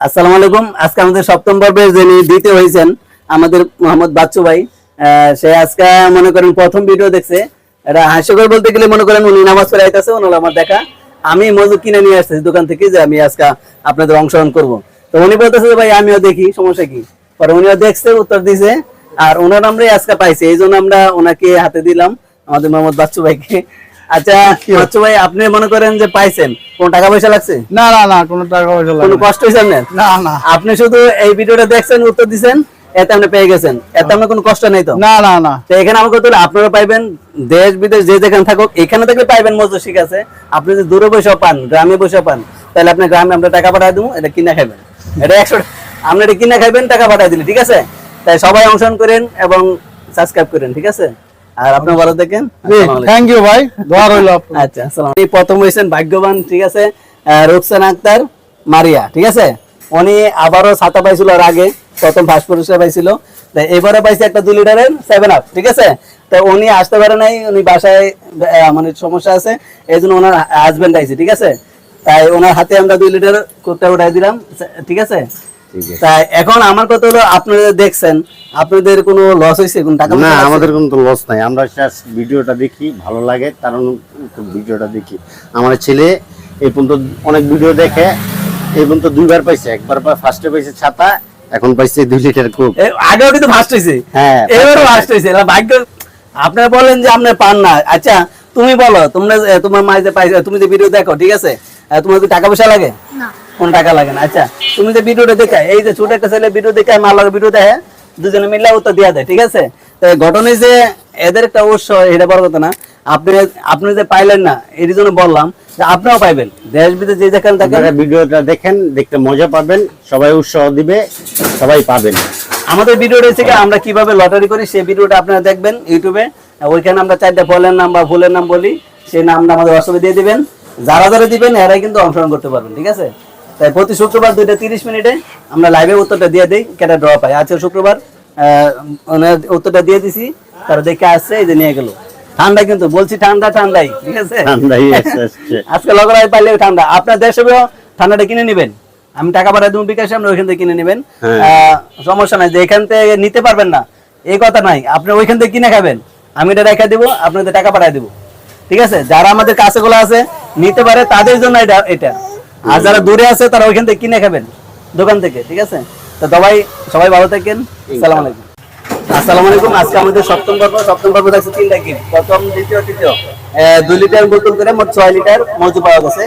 আসসালামু আলাইকুম। আজকে আমাদের সপ্তম পর্বে যিনি দ্বিতীয় হয়েছেন আমাদের মোহাম্মদ বাচ্চু ভাই। সে আজকে মনে করেন প্রথম ভিডিও দেখছে। এটা হাস্যকর বলতে গেলে মনে করেন উনি নামাজ পড়ে আইতাছে, ওনার আমার দেখা আমি মজু কিনে নিয়ে আসতেছি দোকান থেকে যে আমি আজকে আপনাদের অংশগ্রহণ করব। তো উনি বলতেছে যে ভাই আমিও দেখি, সমস্যা কি? পরে উনিও দেখছে, উত্তর দিছে, আর ওনার আমরাই আজকে পাইছি, এই জন্য আমরা ওনাকে হাতে দিলাম আমাদের মোহাম্মদ বাচ্চু ভাইকে। আচ্ছা বাচ্চু ভাই, আপনি মনে করেন যে পাইছেন, কোন টাকা পয়সা লাগছে? না না না, কোনো টাকা পয়সা লাগে কোনো কষ্ট হয়েছে আপনার? না না আপনি শুধু এই ভিডিওটা দেখছেন, উত্তর দিবেন, এতে আপনি পেয়ে গেছেন, এতে আপনার কোনো কষ্ট নাই তো? না না না। তো এখানে আমাকে বলতে আপনারা পাইবেন, দেশ বিদেশ যে যেখানে থাকুক এখানে থেকে পাইবেন মজুর, ঠিক আছে? আপনি যদি দূরে বসে পান, গ্রামে বসে পান, তাহলে আপনি গ্রামে আমরা টাকা পাঠাই দেবো, এটা কিনা খাবেন, এটা 100 আপনি এটা কিনা খাবেন, টাকা পাঠাই দিলে, ঠিক আছে? তাই সবাই অংশগ্রহণ করেন এবং সাবস্ক্রাইব করেন, ঠিক আছে? আর আপনি ভালো থাকেন। থ্যাংক ইউ ভাই, দোয়া রইল। আচ্ছা, আসসালাম। এই প্রথম হয়েছেন ভাগ্যবান, ঠিক আছে, রুকসানা আক্তার মারিয়া, ঠিক আছে? উনি আবারও ছাতা পাইছিল, আর আগে প্রথম ফার্স্ট পুরস্কার পাইছিল, তাই এবারে পাইছে একটা 2 লিটারের 7 আপ, ঠিক আছে? তো উনি আসতে পারে নাই, উনি বাসায় মানে সমস্যা আছে, এই জন্য ওনার হাজবেন্ড আইছে, ঠিক আছে? তাই ওনার হাতে আমরা 2 লিটার কোকটা উঠাই দিলাম, ঠিক আছে? তাই এখন আমার কথা হলো, আপনারা দেখছেন, আপনাদের কোনো লস হয়েছে? কোন টাকা? না, আমাদের কোনো তো লস নাই। আমরা জাস্ট ভিডিওটা দেখি, ভালো লাগে, কারণ ভিডিওটা দেখি। আমার ছেলে এই পর্যন্ত অনেক ভিডিও দেখে, এই পর্যন্ত 2বার পাইছে। একবার ফার্স্টে পাইছে ছাতা, এখন পাইছে 2 লিটার কোক। আগেও কিন্তু ফার্স্ট হয়েছে, হ্যাঁ, এবারও ফার্স্ট হয়েছে। ভাগ্য। আপনারা বলেন যে আপনি পান না, আচ্ছা তুমি বলো, তোমরা তোমার মা যে পাইছে, তুমি যে ভিডিও দেখো, ঠিক আছে, তোমার কি টাকা পয়সা লাগে? না, কোন টাকা লাগে না। আচ্ছা তুমি যে ভিডিওটা দেখে, এই যে ছোট একটা ছেলে ভিডিও দেখে, মালার ভিডিও দেখে, দুজনে মিলে উত্তর দিয়া দেয়, ঠিক আছে? তো ঘটনা যে এদের একটা উৎস, এটা বড় কথা না। আপনি যে পাইলেন না, এর জন্য বললাম যে আপনিও পাইবেন, দেশ বিদেশ যে যেখানে থাকেন ভিডিওটা দেখেন, দেখতে মজা পাবেন, সবাই উৎসাহ দিবে, সবাই পাবেন। আমাদের ভিডিওটা থেকে আমরা কিভাবে লটারি করি সেই ভিডিওটা আপনারা দেখবেন ইউটিউবে। ওইখানে আমরা 4টা ফলের নাম বা ফুলের নাম বলি, সেই নামটা আমাদের হোয়াটসঅ্যাপে দিয়ে দিবেন। যারা যারা দিবেন এরাই কিন্তু অংশগ্রহণ করতে পারবেন, ঠিক আছে? তাই প্রতি শুক্রবার 2টা 30 মিনিটে আমরা লাইভে উত্তরটা দিয়ে দিই, কেটা ড্র পাই। আজকে শুক্রবার উত্তরটা দিয়ে দিছি, তারা দেখে আসছে, এই যে নিয়ে গেল। ঠান্ডা কিন্তু বলছি, ঠান্ডাই, ঠিক আছে? ঠান্ডাই আসছে। আজকে লগরাই পাইলে ঠান্ডা, আপনার দেশেও ঠান্ডাটা কিনে নেবেন, আমি টাকা পাঠাই দেবো বিকাশে, আপনি ওইখান থেকে কিনে নেবেন, সমস্যা নাই। যে এখান থেকে নিতে পারবেন না এই কথা নাই, আপনি ওইখান থেকে কিনে খাবেন, আমি এটা রেখে দিব, আপনাদের টাকা পাঠাই দেবো, ঠিক আছে? যারা আমাদের কাছে গুলো আছে নিতে পারে তাদের জন্য এটা, আর যারা দূরে আছে তারা ওইখান থেকে কিনে খাবেন দোকান থেকে, ঠিক আছে? তো সবাই ভালো থাকেন। আসসালামু আলাইকুম। আসসালামু আলাইকুম। আজকে আমাদের সপ্তম পর্ব থাকছে 3টা গিফট, প্রথম, দ্বিতীয়, তৃতীয়। 2 লিটার বোতল করে মোট 6 লিটার মজু পাওয়া গেছে।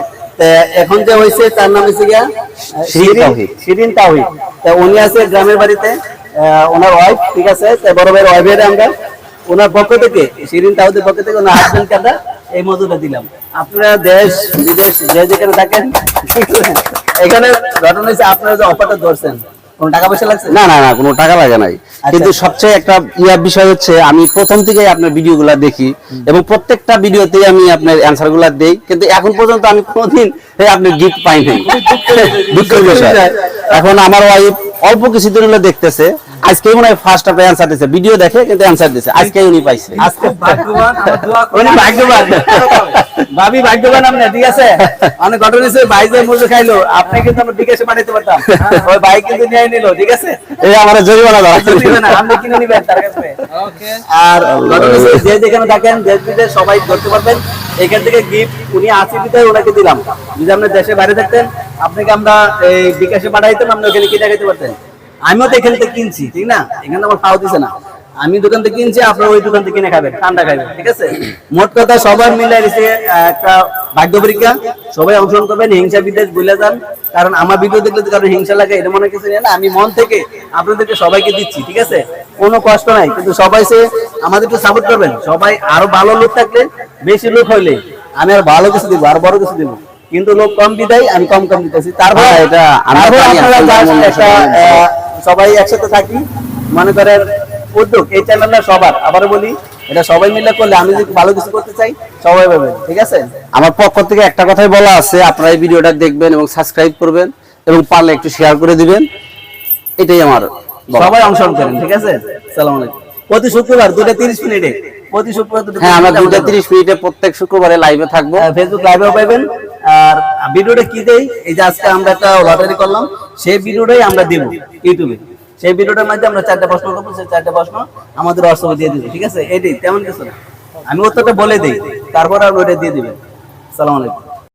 এখন যে হয়েছে তার নাম হচ্ছে গিয়া শিরিন তাওহীদ। উনি আছে গ্রামের বাড়িতে, ওনার ওয়াইফ, ঠিক আছে? বড় ভাইয়ের ওয়াইফের আমরা ওনার পক্ষ থেকে, শিরিন তাওহীদের পক্ষ থেকে ওনার হাজবেন্ডকে আমরা এই মজুটা দিলাম। আপনারা দেশ বিদেশ যে যেখানে থাকেন, এখানে ঘটনা হচ্ছে আপনারা যে অফারটা ধরছেন, কোন টাকা পয়সা লাগছে? না না না, কোনো টাকা লাগে নাই। কিন্তু সবচেয়ে একটা বিষয় হচ্ছে, আমি প্রথম থেকেই আপনার ভিডিওগুলো দেখি এবং প্রত্যেকটা ভিডিওতেই আমি আপনার অ্যান্সারগুলো দেই, কিন্তু এখন পর্যন্ত আমি কোনোদিন আপনি গিফট পাই নাই। দুঃখের বিষয়। এখন আমার ওয়াইফ অল্প কিছুদিন হলো দেখতেছে, আজকে মনে হয় ফার্স্ট আপে অ্যান্সার দিয়েছে, ভিডিও দেখে কিন্তু অ্যান্সার দিয়েছে, আজকে উনি পাইছে। আজকে ভাগ্যবান, উনি ভাগ্যবান, ভাবি ভাগ্যবান আপনি, ঠিক আছে? অনেক ঘটনা হয়েছে, ভাই যে মজু খাইলো, আপনি কিন্তু আমরা বিকাশে পাঠাইতে পারতাম, ওই ভাই কিন্তু নিয়ে নিল, ঠিক আছে? এই আমার জরিমানা দাও, আপনি কিনে নিবেন তার কাছে। আর ঘটনা হয়েছে, যে যেখানে থাকেন দেশ বিদেশ সবাই ধরতে পারবেন। এখান থেকে গিফট উনি 80 লিটার ওনাকে দিলাম। যদি আপনি দেশে বাইরে থাকতেন, আপনাকে আমরা এই বিকাশে পাঠাইতাম, আপনি ওখানে কিনে খাইতে পারতেন। আমিও তো এখান থেকে কিনছি, ঠিক না? এখানে আমার পাও দিছে না, আমি দোকান থেকে কিনছি, আপনারা ওই দোকান থেকে কিনে খাবেন, ঠান্ডা খাবেন, ঠিক আছে? মোট কথা সবার মিলে একটা ভাগ্য পরীক্ষা, সবাই অংশগ্রহণ করবেন, হিংসা বিদ্বেষ ভুলে যান। কারণ আমার ভিডিও দেখলে তো কারণ হিংসা লাগে, এটা মনে কিছু না, আমি মন থেকে আপনাদেরকে সবাইকে দিচ্ছি, ঠিক আছে? কোনো কষ্ট নাই, কিন্তু সবাই আমাদের একটু সাপোর্ট করবেন। সবাই আরো ভালো লোক থাকলে, বেশি লোক হইলে আমি আর ভালো কিছু দিব, আর বড় কিছু দিব, কিন্তু লোক কম বিদায় আমি কম দিতেছি। তারপর এটা সবাই একসাথে থাকি, মনে করেন উদ্যোগ এই চ্যানেলটা সবার, আবারও বলি, এটা সবাই মিলে করলে, আমি যদি ভালো কিছু করতে চাই সবাই পাবেন, ঠিক আছে? আমার পক্ষ থেকে একটা কথাই বলা আছে, আপনারা এই ভিডিওটা দেখবেন এবং সাবস্ক্রাইব করবেন এবং পারলে একটু শেয়ার করে দিবেন, এটাই আমার। সবাই অংশগ্রহণ করেন, ঠিক আছে? আসসালামু আলাইকুম। প্রতি শুক্রবার 2টা 30 মিনিটে, প্রতি শুক্রবার হ্যাঁ, আমরা 2টা 30 মিনিটে প্রত্যেক শুক্রবারে লাইভে থাকবো, ফেসবুক লাইভেও পাবেন, আর ভিডিওটা কি দেই, এই যে আজকে আমরা একটা লটারি করলাম, সেই ভিডিওটাই আমরা দিব ইউটিউবে। সেই ভিডিওটার মধ্যে আমরা 4টা প্রশ্ন করবো, সেই 4টা প্রশ্ন আমাদের হোয়াটসঅ্যাপে দিয়ে দিবো, ঠিক আছে? এটাই, তেমন কিছু না। আমি উত্তরটা বলে দিই, তারপর আপনি ওটা দিয়ে দিবেন। আসসালামু আলাইকুম।